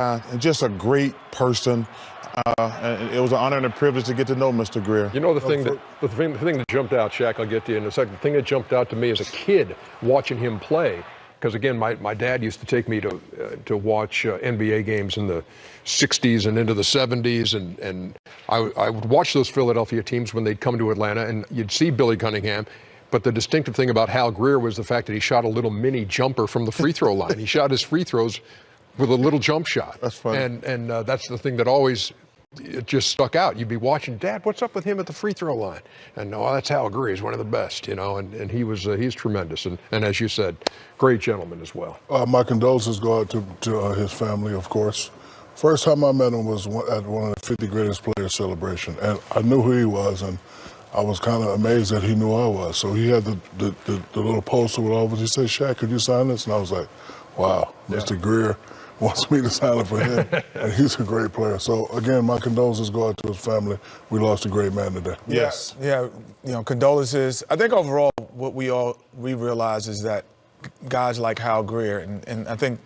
and just a great person. And it was an honor and a privilege to get to know Mr. Greer. You know, the thing that jumped out, Shaq, I'll get to you in a second. The thing that jumped out to me as a kid watching him play, because again, my dad used to take me to watch NBA games in the 60s and into the 70s, and I would watch those Philadelphia teams when they'd come to Atlanta, and you'd see Billy Cunningham. But the distinctive thing about Hal Greer was the fact that he shot a little mini jumper from the free throw line. He shot his free throws with a little jump shot. That's funny. And that's the thing that always it just stuck out. You'd be watching, Dad, what's up with him at the free throw line? And no, that's Hal Greer. He's one of the best, you know, and he's tremendous. And as you said, great gentleman as well. My condolences go out to his family, of course. First time I met him was at one of the 50 Greatest Players celebration, and I knew who he was, and I was kind of amazed that he knew I was. So he had the little poster with all of it. He said, Shaq, could you sign this? And I was like, wow, Mr. Greer wants me to sign it for him, and he's a great player. So, again, my condolences go out to his family. We lost a great man today. Yes. Yeah, you know, condolences. I think overall what we realize is that guys like Hal Greer, and I think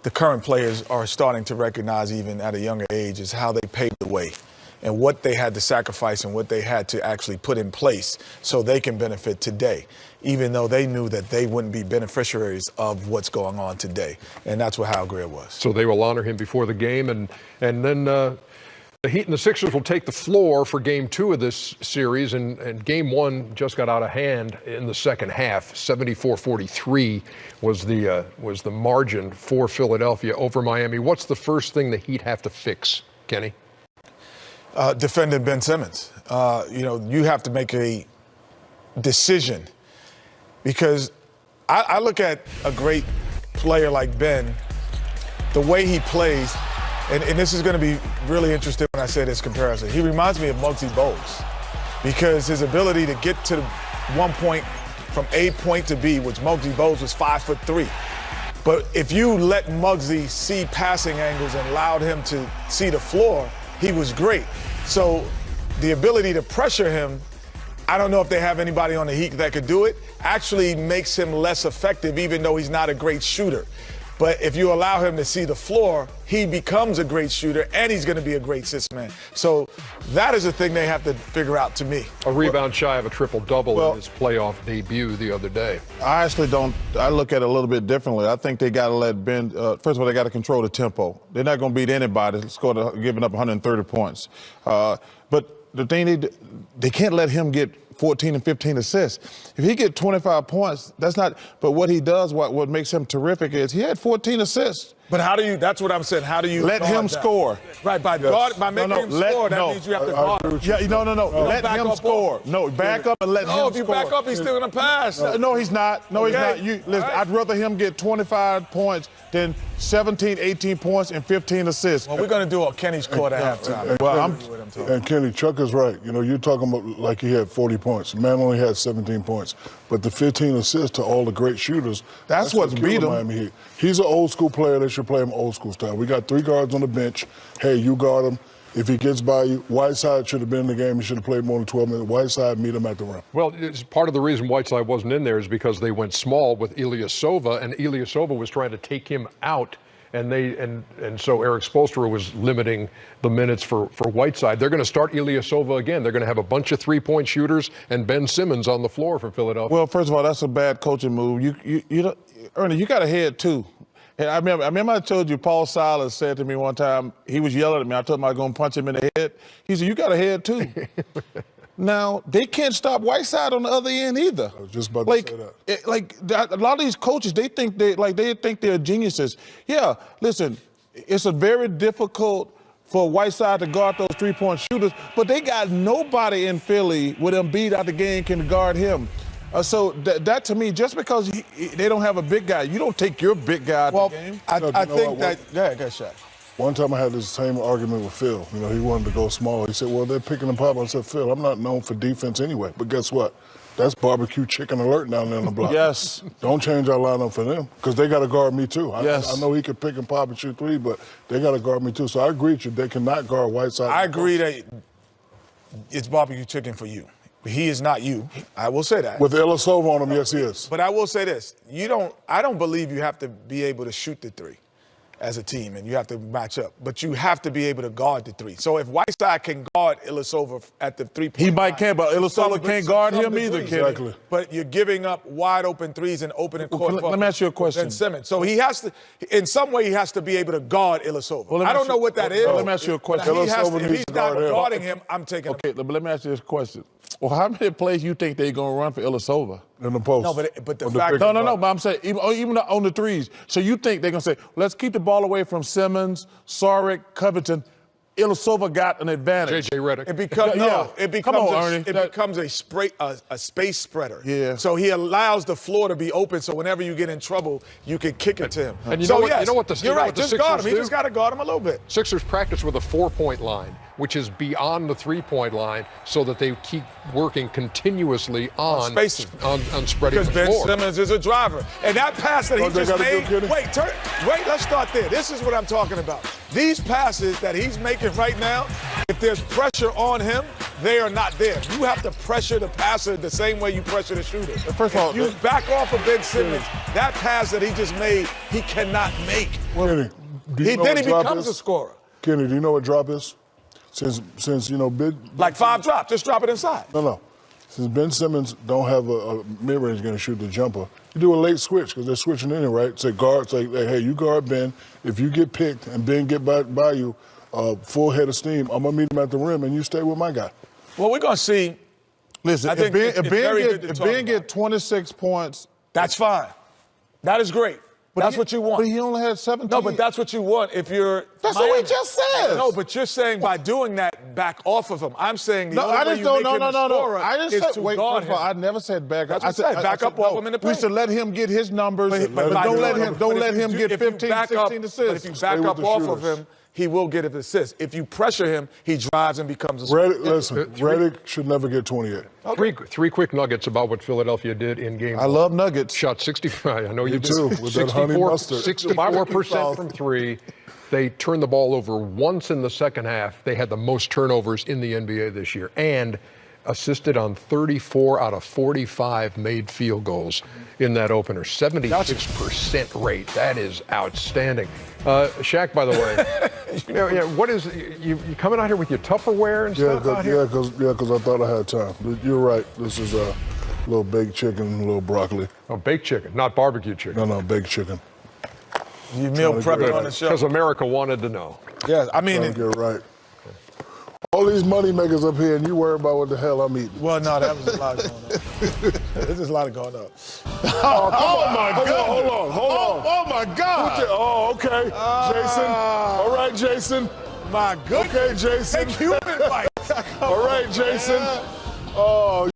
the current players are starting to recognize even at a younger age is how they paved the way and what they had to sacrifice and what they had to actually put in place so they can benefit today, even though they knew that they wouldn't be beneficiaries of what's going on today. And that's what Hal Greer was. So they will honor him before the game, and then the Heat and the Sixers will take the floor for Game 2 of this series, and Game 1 just got out of hand in the second half. 74-43 was the margin for Philadelphia over Miami. What's the first thing the Heat have to fix, Kenny? Defending Ben Simmons. You know, you have to make a decision because I look at a great player like Ben, the way he plays, and this is going to be really interesting when I say this comparison. He reminds me of Muggsy Bogues because his ability to get to one point from A point to B, which Muggsy Bogues was 5'3". But if you let Muggsy see passing angles and allowed him to see the floor, he was great. So the ability to pressure him, I don't know if they have anybody on the Heat that could do it, actually makes him less effective even though he's not a great shooter. But if you allow him to see the floor, he becomes a great shooter and he's going to be a great sixth man. So that is the thing they have to figure out to me. A rebound shy of a triple-double in his playoff debut the other day. I actually don't. I look at it a little bit differently. I think they got to let Ben. First of all, they got to control the tempo. They're not going to beat anybody. Giving up 130 points. But the thing they can't let him get 14 and 15 assists. If he get 25 points, that's not. But what he does, what makes him terrific is he had 14 assists. But how do you? That's what I'm saying. How do you let him score? Right, by making him score, that means you have to guard him. Yeah, no. Let him score. No, back up and let him score. No, if you back up, he's still going to pass. No, he's not. No, he's not. Listen, I'd rather him get 25 points than 17, 18 points and 15 assists. Well, we're going to do a Kenny's court at halftime. And Kenny, Chuck is right. You know, you're talking about like he had 40 points. Man only had 17 points. But the 15 assists to all the great shooters, that's what's beat him. Miami Heat. He's an old school player. They should play him old school style. We got 3 guards on the bench. Hey, you guard him. If he gets by you, Whiteside should have been in the game. He should have played more than 12 minutes. Whiteside, meet him at the rim. Well, it's part of the reason Whiteside wasn't in there is because they went small with Ilyasova, and Ilyasova was trying to take him out. And so Eric Spoelstra was limiting the minutes for Whiteside. They're going to start Ilyasova again. They're going to have a bunch of three-point shooters and Ben Simmons on the floor for Philadelphia. Well, first of all, that's a bad coaching move. Ernie, you got a head too. And I remember I told you Paul Silas said to me one time, he was yelling at me. I told him I was going to punch him in the head. He said, you got a head too. Now, they can't stop Whiteside on the other end either. I was just about to say that. A lot of these coaches, they think they're geniuses. Yeah, listen, it's a very difficult for Whiteside to guard those three-point shooters, but they got nobody in Philly with Embiid out the game can guard him. So that to me, just because they don't have a big guy, you don't take your big guy out the game. I think that. Yeah, go ahead, Shaq. One time I had this same argument with Phil. You know, he wanted to go small. He said, well, they're picking and popping. I said, Phil, I'm not known for defense anyway. But guess what? That's barbecue chicken alert down there on the block. Yes. Don't change our lineup for them because they got to guard me too. Yes. I know he could pick and pop and shoot 3, but they got to guard me too. So I agree with you. They cannot guard Whiteside. I agree that it's barbecue chicken for you. He is not you. I will say that. With Ilyasova on him, yes, he is. But I will say this. I don't believe you have to be able to shoot the 3. as a team, and you have to match up. But you have to be able to guard the three. So if Whiteside can guard Ilyasova at the three-point He might line, can, but Ilyasova can't guard him either, Kenny. Exactly. But you're giving up wide open threes and opening court. Let me ask you a question. Ben Simmons. So he has to, in some way, he has to be able to guard Ilyasova. Well, I don't know what that is. Let me ask you a question. But Ilyasova if needs he's to not guard him. guarding him, I'm taking him. Okay, but let me ask you this question. Well, how many plays you think they're going to run for Ilyasova? In the post. No, but the On fact- pick No, and no, no, pop. but I'm saying even on the threes. So you think they're going to say, let's keep the ball away from Simmons, Saric, Covington. Ilyasova got an advantage. J.J. Redick. It becomes Come on, Ernie. it becomes a space spreader. Yeah. So he allows the floor to be open. So whenever you get in trouble, you can kick it to him. And you so know what- yes, you know what the- you you're know right. what the Just guard him. Sixers He do? just got to guard him a little bit. Sixers practice with a 4-point line, which is beyond the 3-point line, so that they keep working continuously on spacing. on spreading Because the Ben floor. Simmons is a driver. And that pass that he What they just gotta do, made, Kenny? wait, let's start there. This is what I'm talking about. These passes that he's making right now, if there's pressure on him, they are not there. You have to pressure the passer the same way you pressure the shooter. First of all, If you back off of Ben Simmons, that pass that he just made, he cannot make. Kenny, do you know Then what he drop becomes is? a scorer. Kenny, do you know what drop is? Since you know, big. Like 5 drops, just drop it inside. No. Since Ben Simmons don't have a mid-range going to shoot the jumper, you do a late switch because they're switching in, right? Say guard, say, hey, you guard Ben. If you get picked and Ben get by you, full head of steam, I'm going to meet him at the rim and you stay with my guy. Well, we're going to see. Listen, I think it's very good to if talk Ben about. get 26 points, That's fine. That is great. That's what you want. But he only had 17. No, but that's what you want if you're. That's what we just said. No, but you're saying by doing that, back off of him. I'm saying the No, only I way just you don't. make him a scorer I just is said to wait. guard First of all, him. I never said back up. That's what I said, back up off him in the We paint. should let him get his numbers. But Don't by let doing him. it- Don't but let if you him do- get if you 15, back up- 16 But assists. if you Stay back with up the off of shooters. him, he will get an assist. If you pressure him, he drives and becomes a Redick should never get 28. Three quick nuggets about what Philadelphia did in game I one. love nuggets. Shot 65. I know you Me too, did. with that honey mustard. 64% from three. They turned the ball over once in the second half. They had the most turnovers in the NBA this year, and assisted on 34 out of 45 made field goals in that opener. 76% rate. That is outstanding. Shaq, by the way, what is you coming out here with your Tupperware and stuff out here? Because I thought I had time. You're right. This is a little baked chicken, a little broccoli. Oh, baked chicken, not barbecue chicken. No, baked chicken. You meal Trying to get prepping on the show. Because America wanted to know. Yeah, I mean, Trying to get right. All these money makers up here, and you worry about what the hell I'm eating. well, no, that was a lot going on. There's just a lot going on. Oh my God! Hold on. Oh my God! Oh, okay. Jason. All right, Jason. My goodness. Okay, Jason. Take human bites. All right, Jason. Oh.